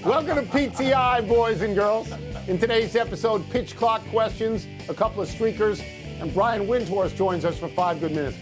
Welcome to PTI, boys and girls. In today's episode, pitch clock questions, a couple of streakers, and Brian Windhorst joins us for 5 good minutes.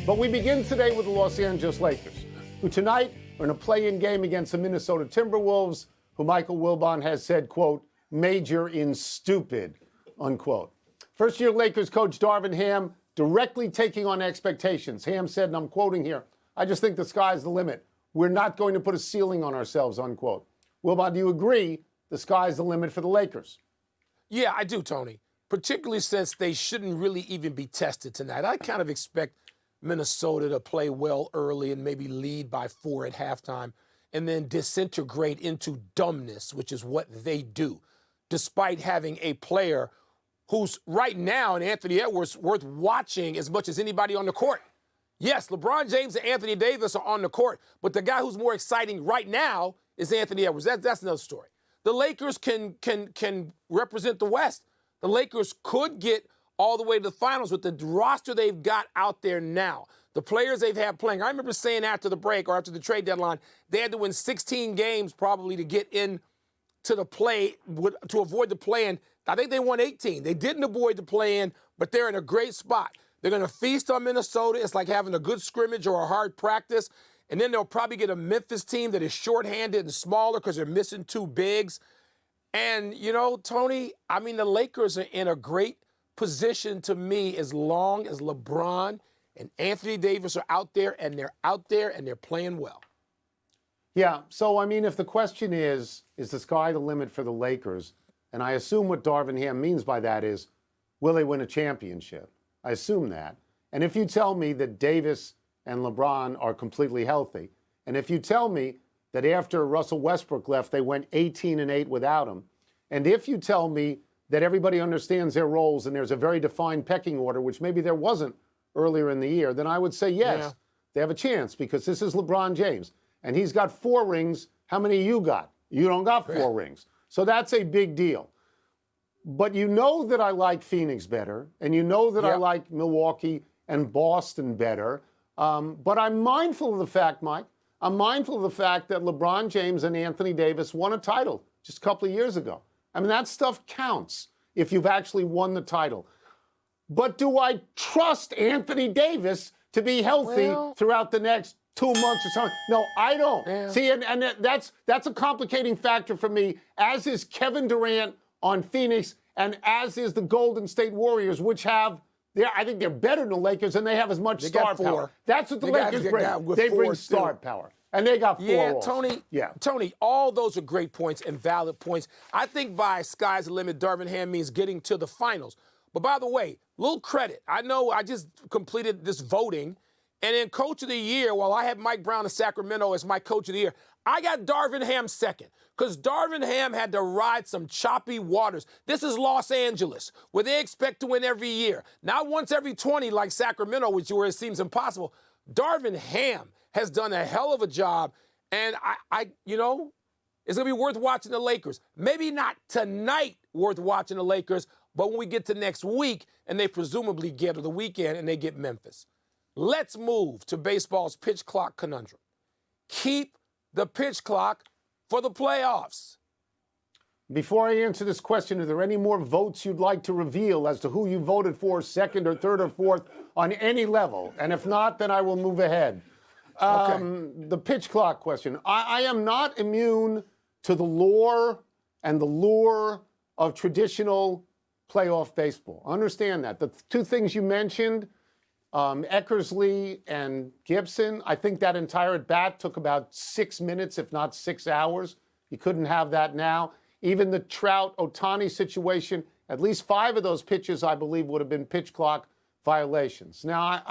But we begin today with the Los Angeles Lakers, who tonight are in a play-in game against the Minnesota Timberwolves, who Michael Wilbon has said, quote, major in stupid, unquote. First-year Lakers coach Darvin Ham directly taking on expectations. Ham said, and I'm quoting here, I just think the sky's the limit. We're not going to put a ceiling on ourselves, unquote. Wilbon, do you agree the sky's the limit for the Lakers? Yeah, I do, Tony, particularly since they shouldn't really even be tested tonight. I kind of expect Minnesota to play well early and maybe lead by 4 at halftime and then disintegrate into dumbness, which is what they do, despite having a player who's right now, in Anthony Edwards, worth watching as much as anybody on the court. Yes, LeBron James and Anthony Davis are on the court, but the guy who's more exciting right now is Anthony Edwards. That's another story. The Lakers can represent the West. The Lakers could get all the way to the finals with the roster they've got out there now. The players they've had playing. I remember saying after the break or after the trade deadline, they had to win 16 games probably to get in to the play, to avoid the play-in. I think they won 18. They didn't avoid the play-in, but they're in a great spot. They're going to feast on Minnesota. It's like having a good scrimmage or a hard practice. And then they'll probably get a Memphis team that is shorthanded and smaller because they're missing 2 bigs. And, you know, Tony, I mean, the Lakers are in a great position to me as long as LeBron and Anthony Davis are out there and they're playing well. Yeah, so, I mean, if the question is the sky the limit for the Lakers, and I assume what Darvin Ham means by that is, will they win a championship? I assume that. And if you tell me that Davis and LeBron are completely healthy, and if you tell me that after Russell Westbrook left, they went 18-8 without him, and if you tell me that everybody understands their roles and there's a very defined pecking order, which maybe there wasn't earlier in the year, then I would say yes, they have a chance because this is LeBron James. And he's got 4 rings. How many you got? You don't got 4 rings. So that's a big deal. But you know that I like Phoenix better, and you know that I like Milwaukee and Boston better. But I'm mindful of the fact, Mike, I'm mindful of the fact that LeBron James and Anthony Davis won a title just a couple of years ago. I mean, that stuff counts if you've actually won the title. But do I trust Anthony Davis to be healthy throughout the next 2 months or something? No, I don't. Yeah. See, and that's a complicating factor for me, as is Kevin Durant on Phoenix, and as is the Golden State Warriors, which have, I think they're better than the Lakers, and they have as much star power. That's what the Lakers bring. They bring star power. And they got 4 also. Tony, all those are great points and valid points. I think by sky's the limit, Darvin Ham means getting to the finals. But by the way, little credit. I know I just completed this voting, and in Coach of the Year, while I had Mike Brown of Sacramento as my Coach of the Year, I got Darvin Ham second because Darvin Ham had to ride some choppy waters. This is Los Angeles, where they expect to win every year. Not once every 20 like Sacramento, which where it seems impossible. Darvin Ham has done a hell of a job, and you know, it's going to be worth watching the Lakers. Maybe not tonight worth watching the Lakers, but when we get to next week and they presumably get to the weekend and they get Memphis. Let's move to baseball's pitch clock conundrum. Keep the pitch clock for the playoffs. Before I answer this question, are there any more votes you'd like to reveal as to who you voted for, second or third or fourth, on any level? And if not, then I will move ahead. The pitch clock question. I am not immune to the lore and the lure of traditional playoff baseball. Understand that. The 2 things you mentioned, Eckersley and Gibson, I think that entire at-bat took about 6 minutes, if not 6 hours. You couldn't have that now. Even the Trout-Ohtani situation, at least 5 of those pitches, I believe, would have been pitch clock violations. Now,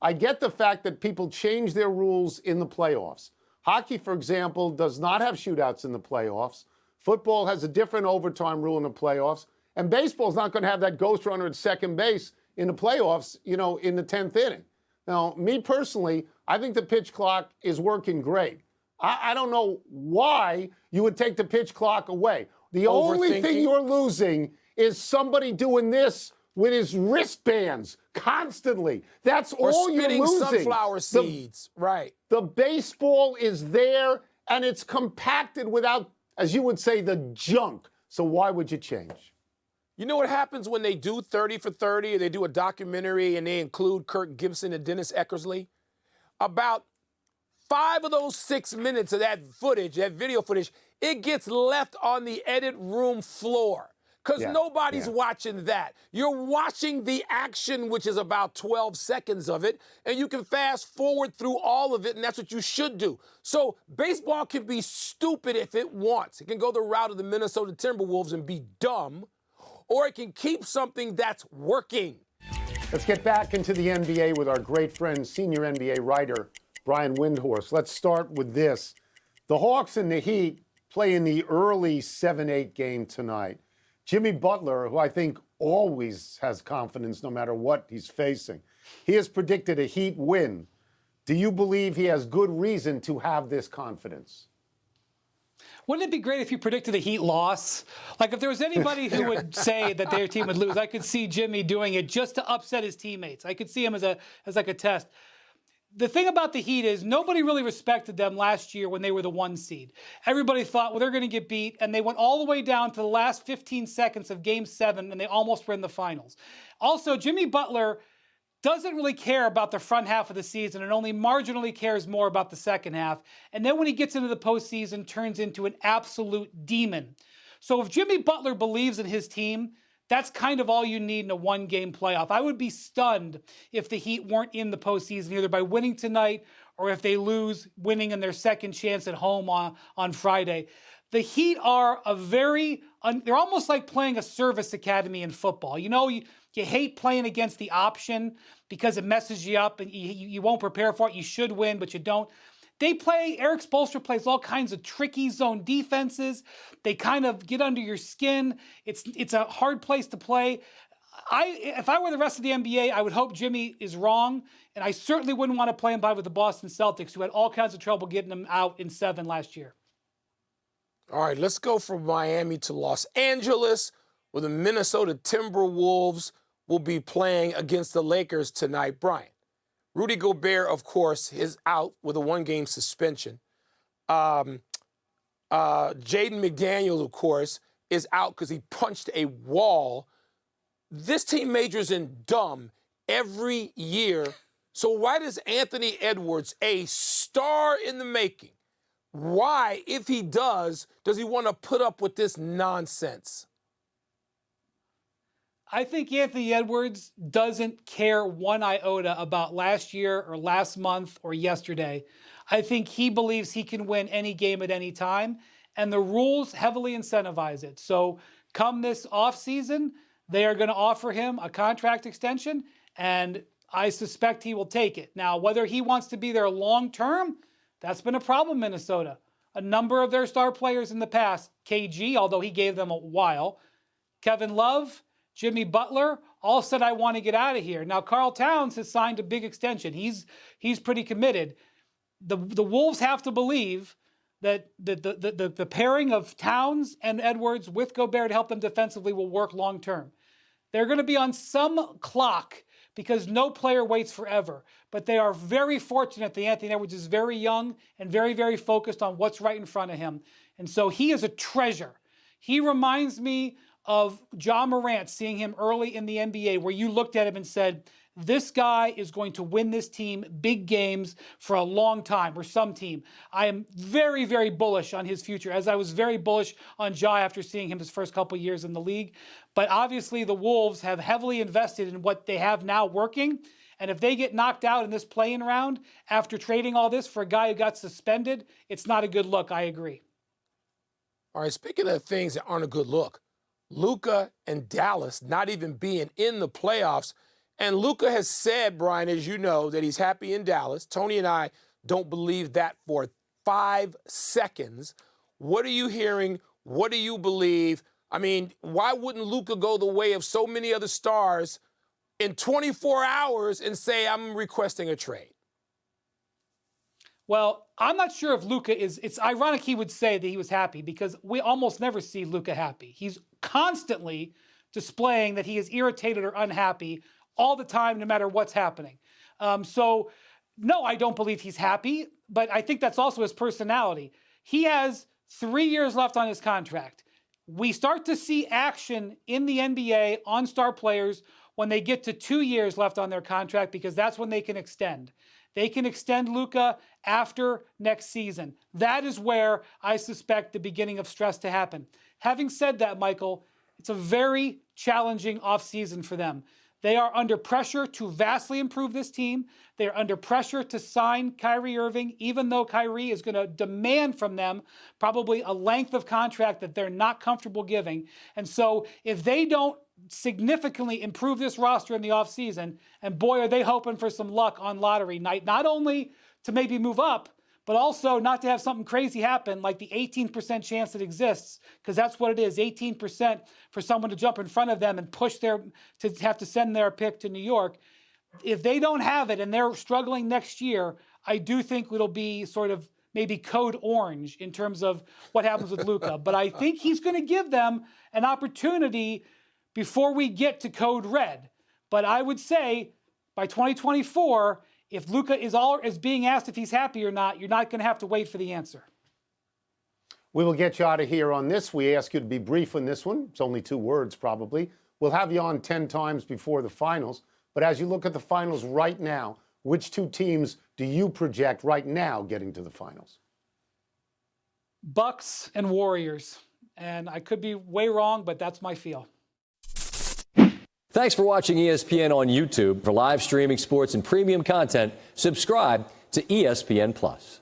I get the fact that people change their rules in the playoffs. Hockey, for example, does not have shootouts in the playoffs. Football has a different overtime rule in the playoffs. And baseball's not going to have that ghost runner at second base in the playoffs, you know, in the 10th inning. Now, me personally, I think the pitch clock is working great. I don't know why you would take the pitch clock away. The only thing you're losing is somebody doing this with his wristbands constantly. That's all you're losing. Or spitting sunflower seeds, right. The baseball is there, and it's compacted without as you would say, the junk. So why would you change? You know what happens when they do 30 for 30 or they do a documentary and they include Kirk Gibson and Dennis Eckersley? About 5 of those 6 minutes of that footage, that video footage, it gets left on the edit room floor because nobody's watching that. You're watching the action, which is about 12 seconds of it, and you can fast forward through all of it, and that's what you should do. So baseball can be stupid if it wants. It can go the route of the Minnesota Timberwolves and be dumb, or it can keep something that's working. Let's get back into the NBA with our great friend, senior NBA writer, Brian Windhorst. Let's start with this. The Hawks and the Heat play in the early 7-8 game tonight. Jimmy Butler, who I think always has confidence no matter what he's facing, he has predicted a Heat win. Do you believe he has good reason to have this confidence? Wouldn't it be great if you predicted a Heat loss? Like if there was anybody who would say that their team would lose, I could see Jimmy doing it just to upset his teammates. I could see him as like a test. The thing about the Heat is nobody really respected them last year when they were the 1 seed. Everybody thought, well, they're going to get beat, and they went all the way down to the last 15 seconds of Game 7, and they almost were in the finals. Also, Jimmy Butler doesn't really care about the front half of the season and only marginally cares more about the second half. And then when he gets into the postseason, turns into an absolute demon. So if Jimmy Butler believes in his team, that's kind of all you need in a 1-game playoff. I would be stunned if the Heat weren't in the postseason, either by winning tonight or if they lose, winning in their second chance at home on Friday. The Heat are they're almost like playing a service academy in football. You know, you hate playing against the option because it messes you up and you won't prepare for it. You should win, but you don't. Eric Spoelstra plays all kinds of tricky zone defenses. They kind of get under your skin. It's a hard place to play. If I were the rest of the NBA, I would hope Jimmy is wrong, and I certainly wouldn't want to play him by with the Boston Celtics, who had all kinds of trouble getting him out in 7 last year. All right, let's go from Miami to Los Angeles, where the Minnesota Timberwolves will be playing against the Lakers tonight. Brian, Rudy Gobert, of course, is out with a 1-game suspension. Jaden McDaniels, of course, is out because he punched a wall. This team majors in dumb every year. So why does Anthony Edwards, a star in the making, why, if he does he want to put up with this nonsense? I think Anthony Edwards doesn't care 1 iota about last year or last month or yesterday. I think he believes he can win any game at any time, and the rules heavily incentivize it. So come this offseason, they are going to offer him a contract extension, and I suspect he will take it. Now, whether he wants to be there long term, that's been a problem in Minnesota. A number of their star players in the past, KG, although he gave them a while, Kevin Love, Jimmy Butler, all said, I want to get out of here. Now, Karl Towns has signed a big extension. He's pretty committed. The Wolves have to believe that the pairing of Towns and Edwards with Gobert to help them defensively will work long term. They're going to be on some clock because no player waits forever. But they are very fortunate that Anthony Edwards is very young and very, very focused on what's right in front of him. And so he is a treasure. He reminds me of Ja Morant, seeing him early in the NBA, where you looked at him and said, this guy is going to win this team big games for a long time, or some team. I am very, very bullish on his future, as I was very bullish on Ja after seeing him his first couple years in the league. But obviously the Wolves have heavily invested in what they have now working. And if they get knocked out in this play-in round after trading all this for a guy who got suspended, it's not a good look. I agree. All right, speaking of things that aren't a good look, Luka and Dallas not even being in the playoffs. And Luka has said, Brian, as you know, that he's happy in Dallas. Tony and I don't believe that for 5 seconds. What are you hearing? What do you believe? I mean, why wouldn't Luka go the way of so many other stars in 24 hours and say, I'm requesting a trade? Well, I'm not sure if Luka is, it's ironic he would say that he was happy because we almost never see Luka happy. He's constantly displaying that he is irritated or unhappy all the time, no matter what's happening. So, no, I don't believe he's happy, but I think that's also his personality. He has 3 years left on his contract. We start to see action in the NBA on star players when they get to 2 years left on their contract, because that's when they can extend. They can extend Luka after next season. That is where I suspect the beginning of stress to happen. Having said that, Michael, it's a very challenging offseason for them. They are under pressure to vastly improve this team. They're under pressure to sign Kyrie Irving, even though Kyrie is going to demand from them probably a length of contract that they're not comfortable giving. And so if they don't significantly improve this roster in the offseason, and boy, are they hoping for some luck on lottery night, not only to maybe move up, but also not to have something crazy happen like the 18% chance that exists, because that's what it is, 18% for someone to jump in front of them and push to have to send their pick to New York. If they don't have it and they're struggling next year, I do think it'll be sort of maybe code orange in terms of what happens with Luka. But I think he's going to give them an opportunity before we get to code red. But I would say by 2024, if Luka is being asked if he's happy or not, you're not going to have to wait for the answer. We will get you out of here on this. We ask you to be brief on this one. It's only 2 words, probably. We'll have you on 10 times before the finals. But as you look at the finals right now, which 2 teams do you project right now getting to the finals? Bucks and Warriors. And I could be way wrong, but that's my feel. Thanks for watching ESPN on YouTube. For live streaming sports and premium content, subscribe to ESPN+.